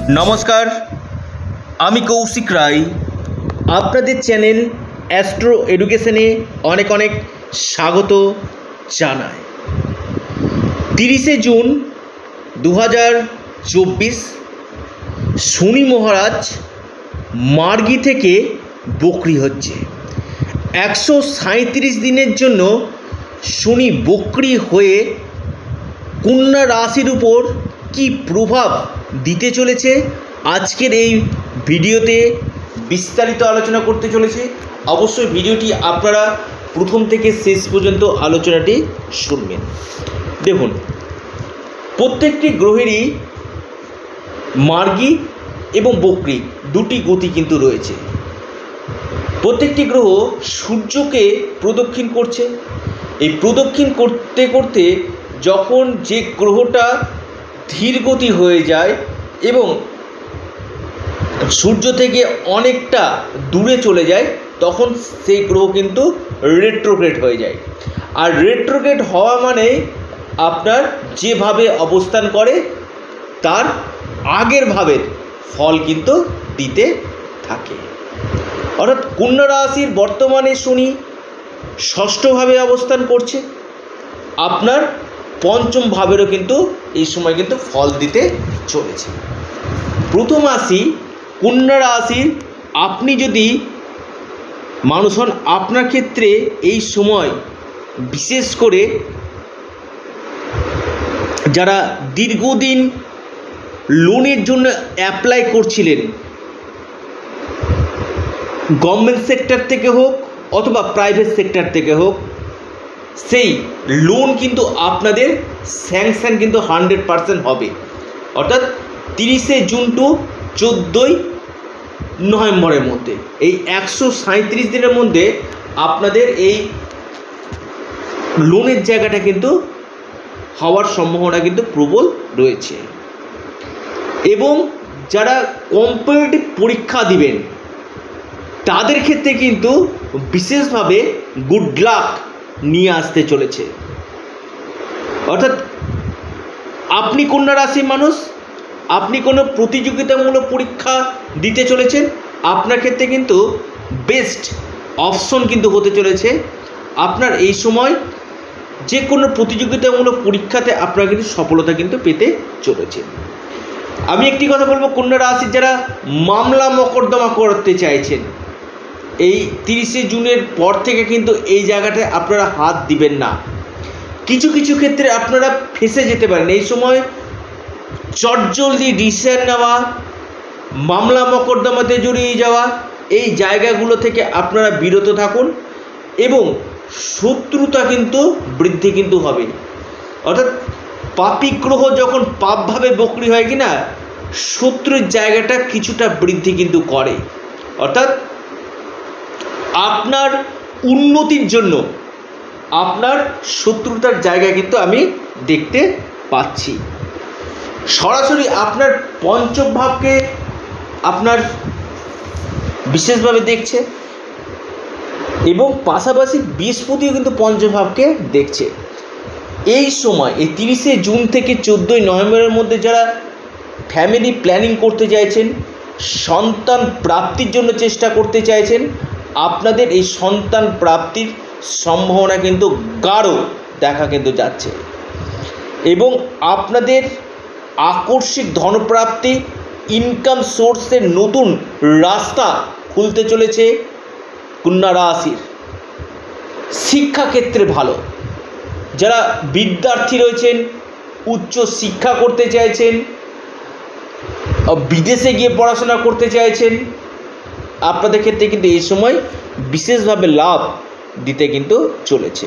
নমস্কার, আমি কৌশিক রায়। আপনাদের চ্যানেল অ্যাস্ট্রো এডুকেশনে অনেক অনেক স্বাগত জানাই। 30শে জুন 2024 শনি মহারাজ মার্গী থেকে বক্রি হচ্ছে। 137 দিনের জন্য শনি বক্রি হয়ে কন্যা রাশির উপর কি প্রভাব দিতে চলেছে আজকের এই ভিডিওতে বিস্তারিত আলোচনা করতে চলেছে। অবশ্যই ভিডিওটি আপনারা প্রথম থেকে শেষ পর্যন্ত আলোচনাটি শুনবেন। দেখুন, প্রত্যেকটি গ্রহেরই মার্গী এবং বক্রি দুটি গতি কিন্তু রয়েছে। প্রত্যেকটি গ্রহ সূর্যকে প্রদক্ষিণ করছে। এই প্রদক্ষিণ করতে করতে যখন যে গ্রহটা ধীরগতি হয়ে যায় এবং সূর্য থেকে অনেকটা দূরে চলে যায়, তখন সেই গ্রহ কিন্তু রেট্রোগ্রেড হয়ে যায়। আর রেট্রোগ্রেড হওয়া মানে আপনার যেভাবে অবস্থান করে তার আগের ভাবের ফল কিন্তু দিতে থাকে। অর্থাৎ কন্যা রাশির বর্তমানে শনি ষষ্ঠভাবে অবস্থান করছে, আপনার পঞ্চম ভাবেরও কিন্তু এই সময় কিন্তু ফল দিতে চলেছে। প্রথম আসি কন্যা রাশির, আপনি যদি মানুষ হন, আপনার ক্ষেত্রে এই সময় বিশেষ করে যারা দীর্ঘদিন লোনের জন্য অ্যাপ্লাই করছিলেন, গভর্নমেন্ট সেক্টর থেকে হোক অথবা প্রাইভেট সেক্টর থেকে হোক, সেই লোন কিন্তু আপনাদের স্যাংশন কিন্তু 100% হবে। অর্থাৎ 30শে জুন টু 14ই নভেম্বরের মধ্যে, এই 137 দিনের মধ্যে আপনাদের এই লোনের জায়গাটা কিন্তু হওয়ার সম্ভাবনা কিন্তু প্রবল রয়েছে। এবং যারা কম্পিটিটিভ পরীক্ষা দিবেন তাদের ক্ষেত্রে কিন্তু বিশেষভাবে গুড লাক নিয়ে আসতে চলেছে। অর্থাৎ আপনি কন্যা রাশির মানুষ, আপনি কোনো প্রতিযোগিতামূলক পরীক্ষা দিতে চলেছেন, আপনার ক্ষেত্রে কিন্তু বেস্ট অপশন কিন্তু হতে চলেছে। আপনার এই সময় যে কোনো প্রতিযোগিতামূলক পরীক্ষাতে আপনার কিন্তু সফলতা কিন্তু পেতে চলেছে। আমি একটি কথা বলবো, কন্যা রাশির যারা মামলা মকদ্দমা করতে চাইছেন, এই 30শে জুনের পর থেকে কিন্তু এই জায়গাটায় আপনারা হাত দিবেন না। কিছু কিছু ক্ষেত্রে আপনারা ফেঁসে যেতে পারেন। এই সময় চটজলদি ডিসিশন নেওয়া, মামলা মকদ্দমাতে জড়িয়ে যাওয়া, এই জায়গাগুলো থেকে আপনারা বিরত থাকুন। এবং শত্রুতা কিন্তু বৃদ্ধি কিন্তু হবে। অর্থাৎ পাপী গ্রহ যখন পাপভাবে বক্রি হয় কিনা, শত্রুর জায়গাটা কিছুটা বৃদ্ধি কিন্তু করে। অর্থাৎ আপনার উন্নতির জন্য আপনার শত্রুতার জায়গা কিন্তু আমি দেখতে পাচ্ছি। সরাসরি আপনার পঞ্চম ভাবকে আপনার বিশেষভাবে দেখছে এবং পাশাপাশি বৃহস্পতিও কিন্তু পঞ্চম ভাবকে দেখছে। এই সময় এই 30শে জুন থেকে 14ই নভেম্বরের মধ্যে যারা ফ্যামিলি প্ল্যানিং করতে চাইছেন, সন্তান প্রাপ্তির জন্য চেষ্টা করতে চাইছেন, আপনাদের এই সন্তান প্রাপ্তির সম্ভাবনা কিন্তু গাঢ় দেখা কিন্তু যাচ্ছে। এবং আপনাদের আকস্মিক ধনপ্রাপ্তি, ইনকাম সোর্সের নতুন রাস্তা খুলতে চলেছে কন্যা রাশির। শিক্ষাক্ষেত্রে ভালো, যারা বিদ্যার্থী রয়েছেন, উচ্চ শিক্ষা করতে চাইছেন, বিদেশে গিয়ে পড়াশোনা করতে চাইছেন, আপনাদের ক্ষেত্রে কিন্তু এই সময় বিশেষভাবে লাভ দিতে কিন্তু চলেছে।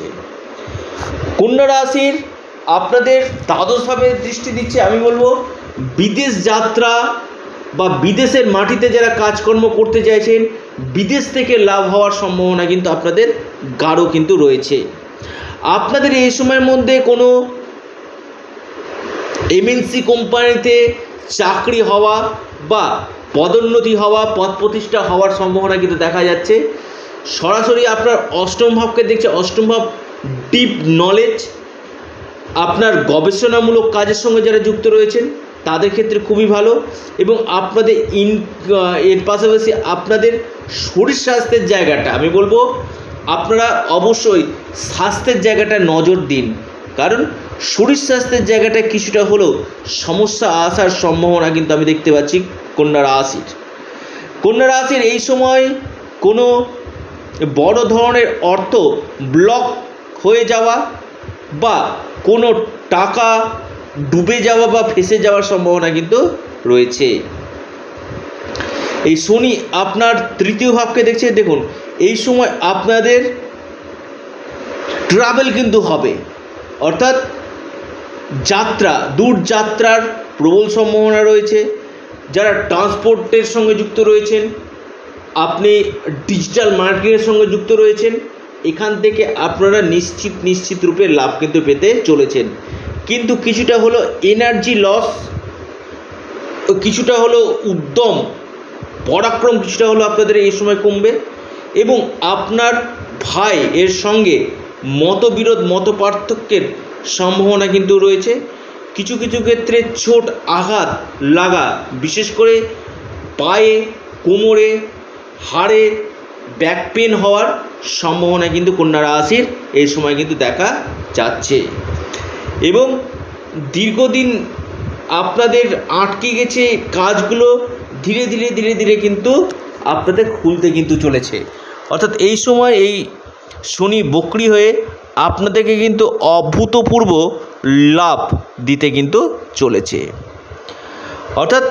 কন্যা রাশির আপনাদের দ্বাদশভাবে দৃষ্টি দিচ্ছে। আমি বলবো বিদেশ যাত্রা বা বিদেশের মাটিতে যারা কাজকর্ম করতে চাইছেন, বিদেশ থেকে লাভ হওয়ার সম্ভাবনা কিন্তু আপনাদের গাঢ় কিন্তু রয়েছে। আপনাদের এই সময়ের মধ্যে কোনো এমএনসি কোম্পানিতে চাকরি হওয়া বা পদোন্নতি হওয়া, পদ প্রতিষ্ঠা হওয়ার সম্ভাবনা কিন্তু দেখা যাচ্ছে। সরাসরি আপনার অষ্টম ভাবকে দেখছে। অষ্টম ভাব ডিপ নলেজ, আপনার গবেষণামূলক কাজের সঙ্গে যারা যুক্ত রয়েছেন তাদের ক্ষেত্রে খুবই ভালো। এবং আপনাদের এর পাশাপাশি আপনাদের শরীর স্বাস্থ্যের জায়গাটা আমি বলবো আপনারা অবশ্যই স্বাস্থ্যের জায়গাটা নজর দিন, কারণ শরীর স্বাস্থ্যের জায়গাটা কিছুটা হলেও সমস্যা আসার সম্ভাবনা কিন্তু আমি দেখতে পাচ্ছি কন্যা রাশির। এই সময় কোনো বড় ধরনের অর্থ ব্লক হয়ে যাওয়া বা কোনো টাকা ডুবে যাওয়া বা ফেসে যাওয়ার সম্ভাবনা কিন্তু রয়েছে। এই শনি আপনার তৃতীয় ভাবকে দেখছে, দেখুন এই সময় আপনাদের ট্রাভেল কিন্তু হবে, অর্থাৎ দূরযাত্রার প্রবল সম্ভাবনা রয়েছে। যারা ট্রান্সপোর্টের সঙ্গে যুক্ত রয়েছেন, আপনি ডিজিটাল মার্কেটিংয়ের সঙ্গে যুক্ত রয়েছেন, এখান থেকে আপনারা নিশ্চিত রূপে লাভ কিন্তু পেতে চলেছেন। কিন্তু কিছুটা হলো এনার্জি লস, কিছুটা হলো উদ্যম পরাক্রম কিছুটা হলো আপনাদের এই সময় কমবে। এবং আপনার ভাই এর সঙ্গে মতবিরোধ মতপার্থক্যের সম্ভাবনা কিন্তু রয়েছে। কিছু ক্ষেত্রে চোট আঘাত লাগা, বিশেষ করে পায়ে, কোমরে, হাড়ে ব্যাক পেন হওয়ার সম্ভাবনা কিন্তু কন্যা রাশির এই সময় কিন্তু দেখা যাচ্ছে। এবং দীর্ঘদিন আপনাদের আটকে গেছে কাজগুলো ধীরে ধীরে কিন্তু আপনাদের খুলতে কিন্তু চলেছে। অর্থাৎ এই সময় এই শনি বক্রি হয়ে আপনাদেরকে কিন্তু অভূতপূর্ব লাভ দিতে কিন্তু চলেছে। অর্থাৎ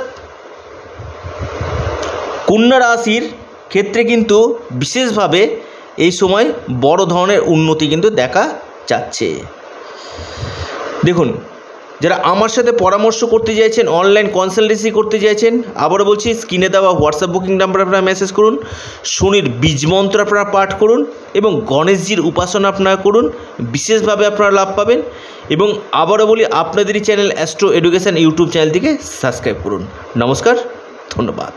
কন্যা রাশির ক্ষেত্রে কিন্তু বিশেষভাবে এই সময় বড় ধরনের উন্নতি কিন্তু দেখা যাচ্ছে। দেখুন, যারা আমার সাথে পরামর্শ করতে চাইছেন, অনলাইন কনসালটেন্সি করতে চাইছেন, আবারও বলছি স্ক্রিনে দেওয়া হোয়াটসঅ্যাপ বুকিং নাম্বার আপনারা মেসেজ করুন, শনির বীজ মন্ত্র আপনারা পাঠ করুন এবং গণেশজির উপাসনা আপনারা করুন, বিশেষভাবে আপনারা লাভ পাবেন। এবং আবারও বলি আপনাদেরই চ্যানেল অ্যাস্ট্রো এডুকেশন ইউটিউব চ্যানেলটিকে সাবস্ক্রাইব করুন। নমস্কার, ধন্যবাদ।